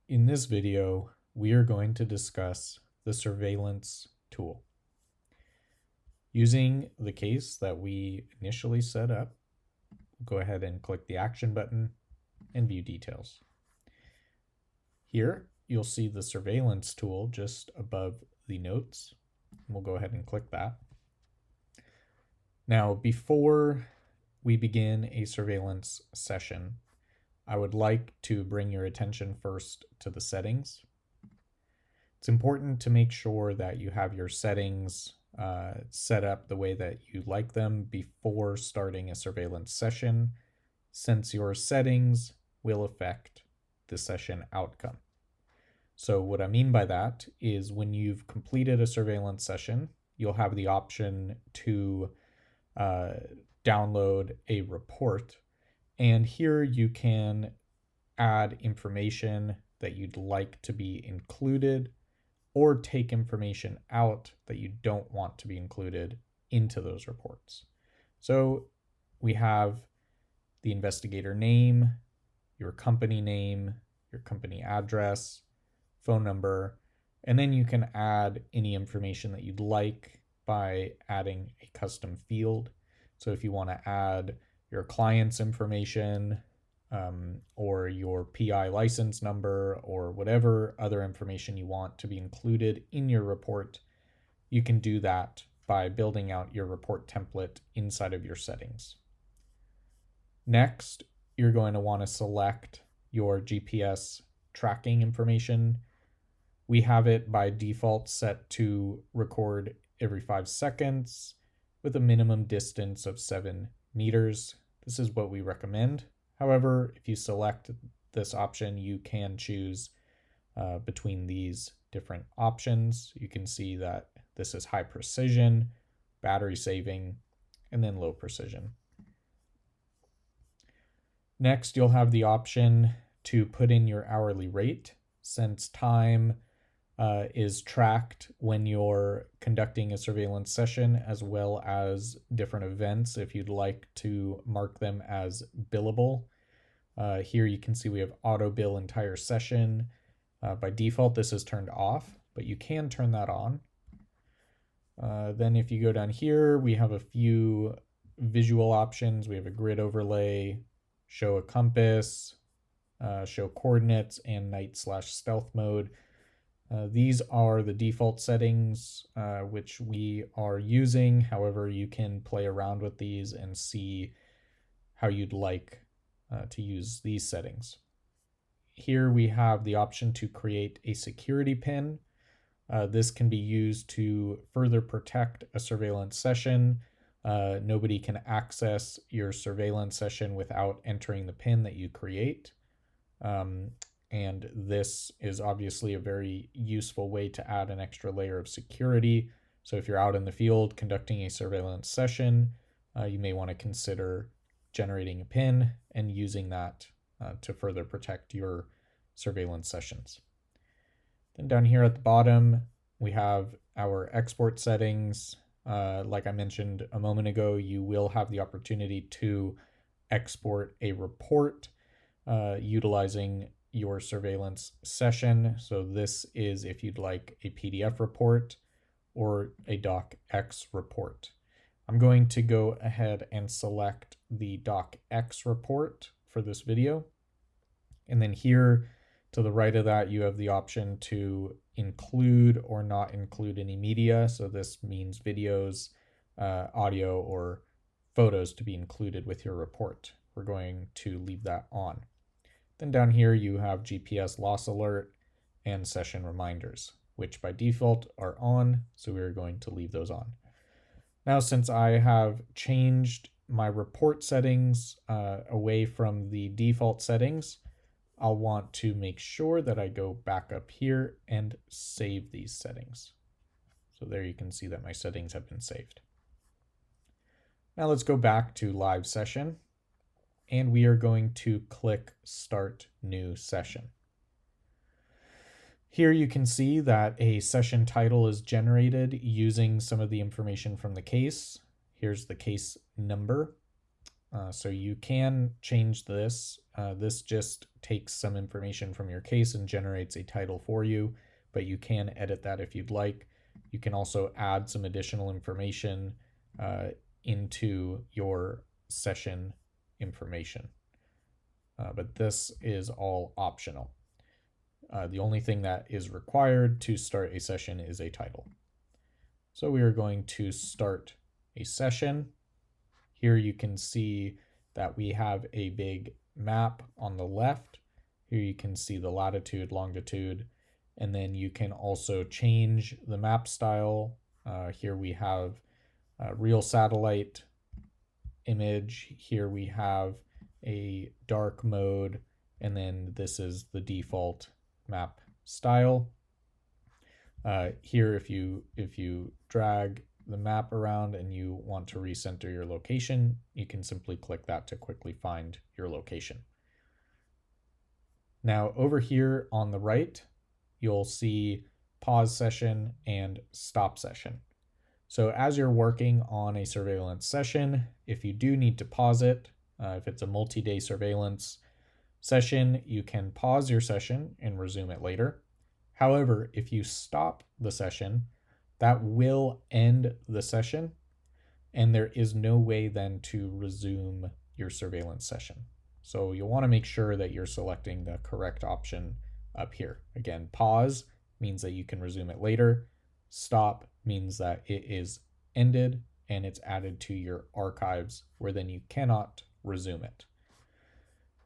In this video, we are going to discuss the surveillance tool. Using the case that we initially set up, go ahead and click the action button and view details. Here, you'll see the surveillance tool just above the notes. We'll go ahead and click that. Now, before we begin a surveillance session, I would like to bring your attention first to the settings. It's important to make sure that you have your settings set up the way that you like them before starting a surveillance session, since your settings will affect the session outcome. So what I mean by that is when you've completed a surveillance session, you'll have the option to download a report. And here you can add information that you'd like to be included or take information out that you don't want to be included into those reports. So we have the investigator name, your company address, phone number, and then you can add any information that you'd like by adding a custom field. So if you want to add your client's information or your PI license number or whatever other information you want to be included in your report, you can do that by building out your report template inside of your settings. Next, you're going to want to select your GPS tracking information. We have it by default set to record every 5 seconds with a minimum distance of 7 meters. This is what we recommend. However, if you select this option, you can choose between these different options. You can see that this is high precision, battery saving, and then low precision. Next, you'll have the option to put in your hourly rate. Since time is tracked when you're conducting a surveillance session, as well as different events if you'd like to mark them as billable. Here you can see we have auto bill entire session. By default, this is turned off, but you can turn that on. Then if you go down here, we have a few visual options. We have a grid overlay, show a compass, show coordinates, and night/stealth mode. These are the default settings which we are using. However, you can play around with these and see how you'd like to use these settings. Here we have the option to create a security pin. This can be used to further protect a surveillance session. Nobody can access your surveillance session without entering the pin that you create. And this is obviously a very useful way to add an extra layer of security. So if you're out in the field conducting a surveillance session, you may want to consider generating a PIN and using that to further protect your surveillance sessions. Then down here at the bottom, we have our export settings. Like I mentioned a moment ago, you will have the opportunity to export a report utilizing your surveillance session. So this is if you'd like a PDF report or a docx report. I'm going to go ahead and select the docx report for this video. And then here to the right of that, you have the option to include or not include any media. So this means videos, audio, or photos to be included with your report. We're going to leave that on. Then down here you have GPS loss alert and session reminders, which by default are on, so we're going to leave those on. Now, since I have changed my report settings away from the default settings, I'll want to make sure that I go back up here and save these settings. So there you can see that my settings have been saved. Now let's go back to live session. And we are going to click Start New Session. Here you can see that a session title is generated using some of the information from the case. Here's the case number. So you can change this. This just takes some information from your case and generates a title for you, but you can edit that if you'd like. You can also add some additional information into your session information. But this is all optional. The only thing that is required to start a session is a title. So we are going to start a session. Here you can see that we have a big map on the left. Here you can see the latitude, longitude, and then you can also change the map style. Here we have a real satellite image. Here we have a dark mode, and then this is the default map style. Here, if you drag the map around and you want to recenter your location, you can simply click that to quickly find your location. Now over here on the right, you'll see pause session and stop session. So as you're working on a surveillance session, if you do need to pause it, if it's a multi-day surveillance session, you can pause your session and resume it later. However, if you stop the session, that will end the session, and there is no way then to resume your surveillance session. So you'll want to make sure that you're selecting the correct option up here. Again, pause means that you can resume it later. Stop means that it is ended and it's added to your archives, where then you cannot resume it.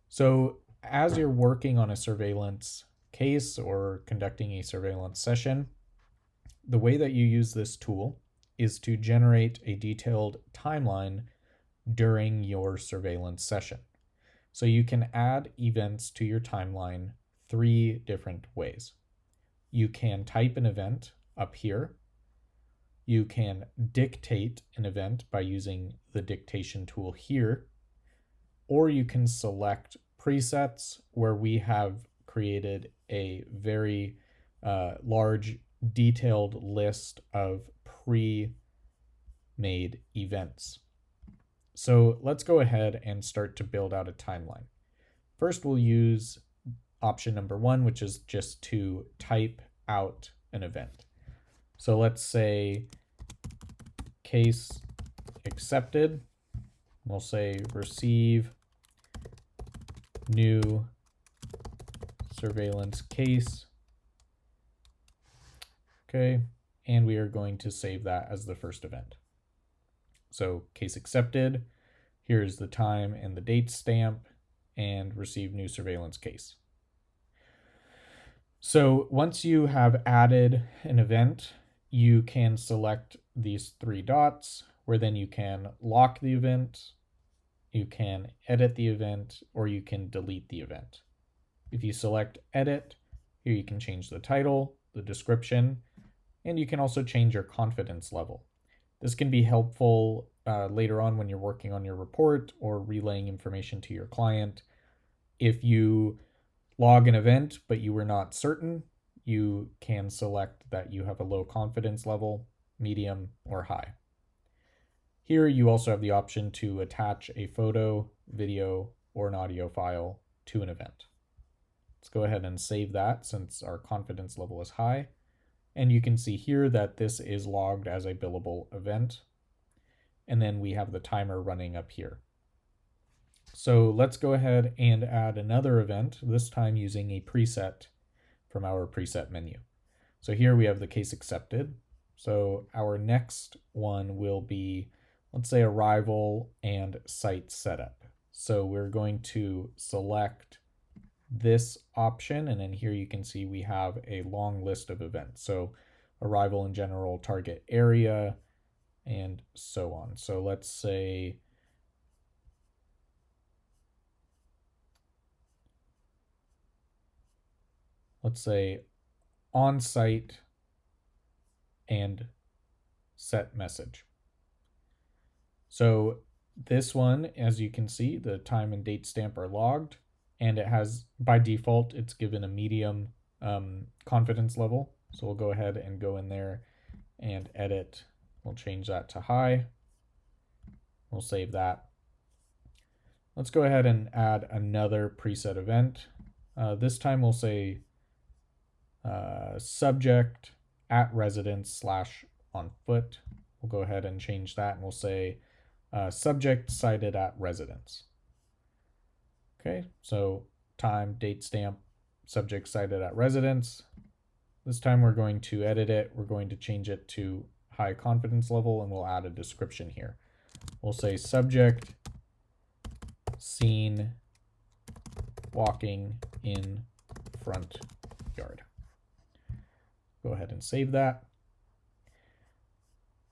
So as you're working on a surveillance case or conducting a surveillance session, the way that you use this tool is to generate a detailed timeline during your surveillance session. So you can add events to your timeline 3 different ways. You can type an event up here. You can dictate an event by using the dictation tool here, or you can select presets, where we have created a very large detailed list of pre-made events. So let's go ahead and start to build out a timeline. First, we'll use option number 1, which is just to type out an event. So let's say case accepted. We'll say receive new surveillance case. Okay, and we are going to save that as the first event. So case accepted, here's the time and the date stamp, and receive new surveillance case. So once you have added an event, you can select these 3 dots, where then you can lock the event, you can edit the event, or you can delete the event. If you select edit, here you can change the title, the description, and you can also change your confidence level. This can be helpful later on when you're working on your report or relaying information to your client. If you log an event but you were not certain, you can select that you have a low confidence level, medium, or high. Here you also have the option to attach a photo, video, or an audio file to an event. Let's go ahead and save that since our confidence level is high. And you can see here that this is logged as a billable event. And then we have the timer running up here. So let's go ahead and add another event, this time using a preset from our preset menu. So here we have the case accepted. So our next one will be, let's say, arrival and site setup. So we're going to select this option, and then here you can see we have a long list of events. So arrival in general, target area, and so on. So let's say on-site and set message. So this one, as you can see, the time and date stamp are logged, and it has, by default, it's given a medium confidence level. So we'll go ahead and go in there and edit. We'll change that to high. We'll save that. Let's go ahead and add another preset event. This time we'll say subject at residence / on foot. We'll go ahead and change that and we'll say subject cited at residence. Okay, so time, date stamp, subject cited at residence. This time we're going to edit it. We're going to change it to high confidence level and we'll add a description here. We'll say subject seen walking in front yard. Go ahead and save that.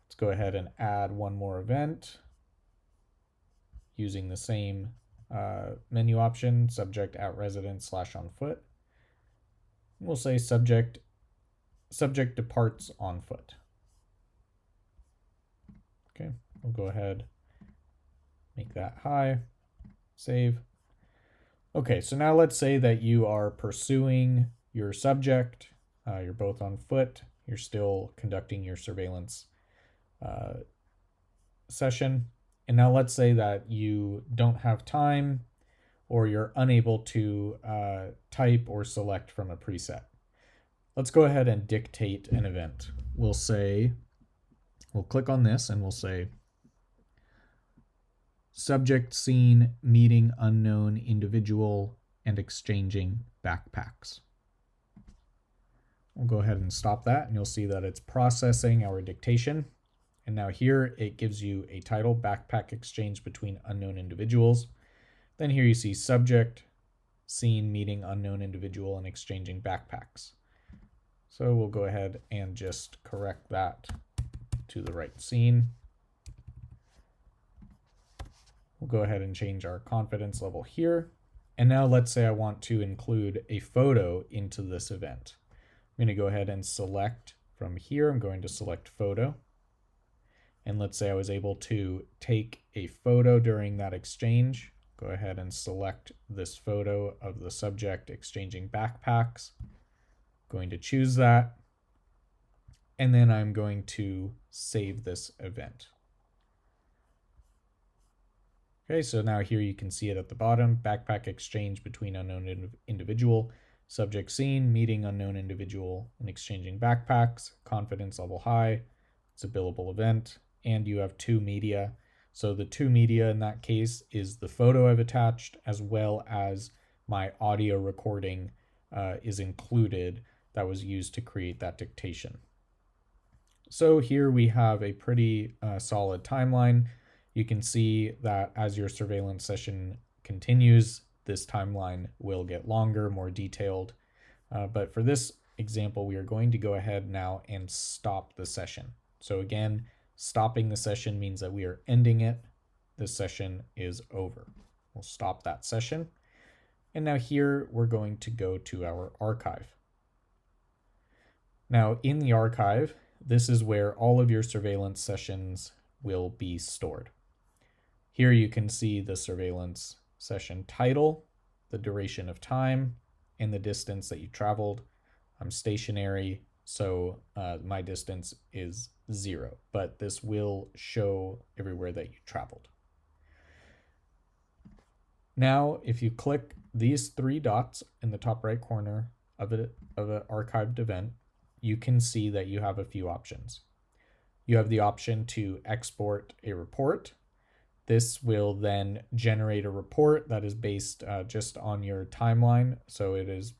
Let's go ahead and add one more event using the same menu option, subject at residence / on foot. We'll say subject departs on foot. Okay, we'll go ahead, make that high, save. Okay, so now let's say that you are pursuing your subject, you're both on foot, you're still conducting your surveillance session, and now let's say that you don't have time or you're unable to type or select from a preset. Let's go ahead and dictate an event. We'll click on this and we'll say subject seen meeting unknown individual and exchanging backpacks. We'll go ahead and stop that and you'll see that it's processing our dictation. And now here it gives you a title, backpack exchange between unknown individuals. Then here you see subject seen meeting unknown individual and exchanging backpacks. So we'll go ahead and just correct that to the right scene. We'll go ahead and change our confidence level here. And now let's say I want to include a photo into this event. I'm going to go ahead and select from here. I'm going to select photo. And let's say I was able to take a photo during that exchange. Go ahead and select this photo of the subject exchanging backpacks. Going to choose that. And then I'm going to save this event. Okay, so now here you can see it at the bottom, backpack exchange between unknown individual, subject seen, meeting unknown individual and exchanging backpacks, confidence level high, it's a billable event, and you have two media. So the two media in that case is the photo I've attached as well as my audio recording is included that was used to create that dictation. So here we have a pretty solid timeline. You can see that as your surveillance session continues, this timeline will get longer, more detailed. But for this example, we are going to go ahead now and stop the session. So again, stopping the session means that we are ending it. This session is over. We'll stop that session. And now here we're going to go to our archive. Now in the archive, this is where all of your surveillance sessions will be stored. Here you can see the surveillance session title, the duration of time, and the distance that you traveled. I'm stationary, so my distance is 0, but this will show everywhere that you traveled. Now, if you click these 3 dots in the top right corner of an archived event, you can see that you have a few options. You have the option to export a report. This will then generate a report that is based just on your timeline. So it is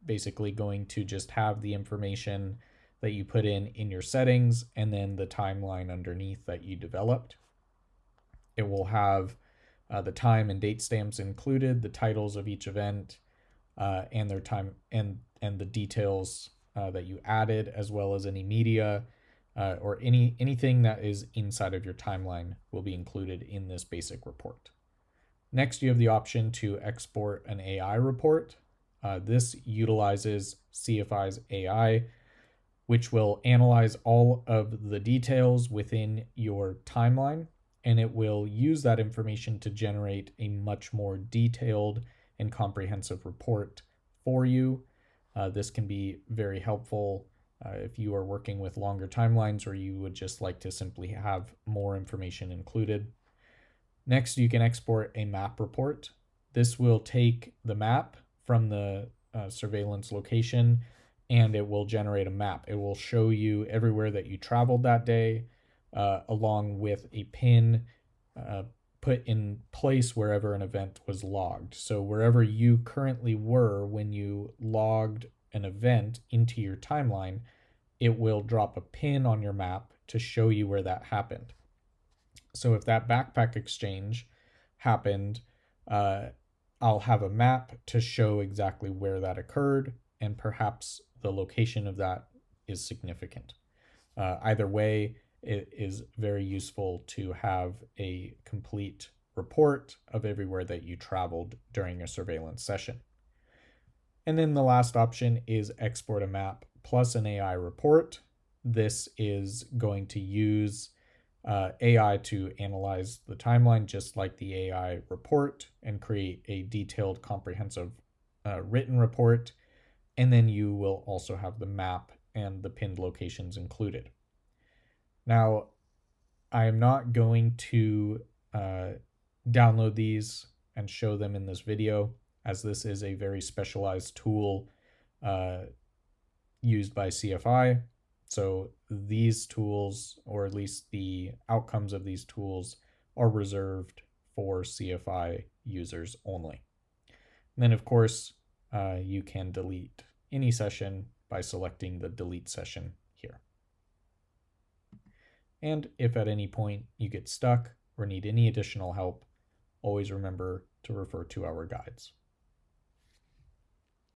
basically going to just have the information that you put in your settings and then the timeline underneath that you developed. It will have the time and date stamps included, the titles of each event, and their time and the details that you added, as well as any media or anything that is inside of your timeline will be included in this basic report. Next, you have the option to export an AI report. This utilizes CFI's AI, which will analyze all of the details within your timeline, and it will use that information to generate a much more detailed and comprehensive report for you. This can be very helpful if you are working with longer timelines or you would just like to simply have more information included. Next, you can export a map report. This will take the map from the surveillance location and it will generate a map. It will show you everywhere that you traveled that day, along with a pin put in place wherever an event was logged. So wherever you currently were when you logged an event into your timeline, it will drop a pin on your map to show you where that happened. So if that backpack exchange happened, I'll have a map to show exactly where that occurred, and perhaps the location of that is significant. Either way, it is very useful to have a complete report of everywhere that you traveled during a surveillance session. And then the last option is export a map plus an AI report. This is going to use AI to analyze the timeline just like the AI report and create a detailed, comprehensive written report. And then you will also have the map and the pinned locations included. Now, I am not going to download these and show them in this video, as this is a very specialized tool used by CFI. So these tools, or at least the outcomes of these tools, are reserved for CFI users only. And then, of course, you can delete any session by selecting the delete session here. And if at any point you get stuck or need any additional help, always remember to refer to our guides.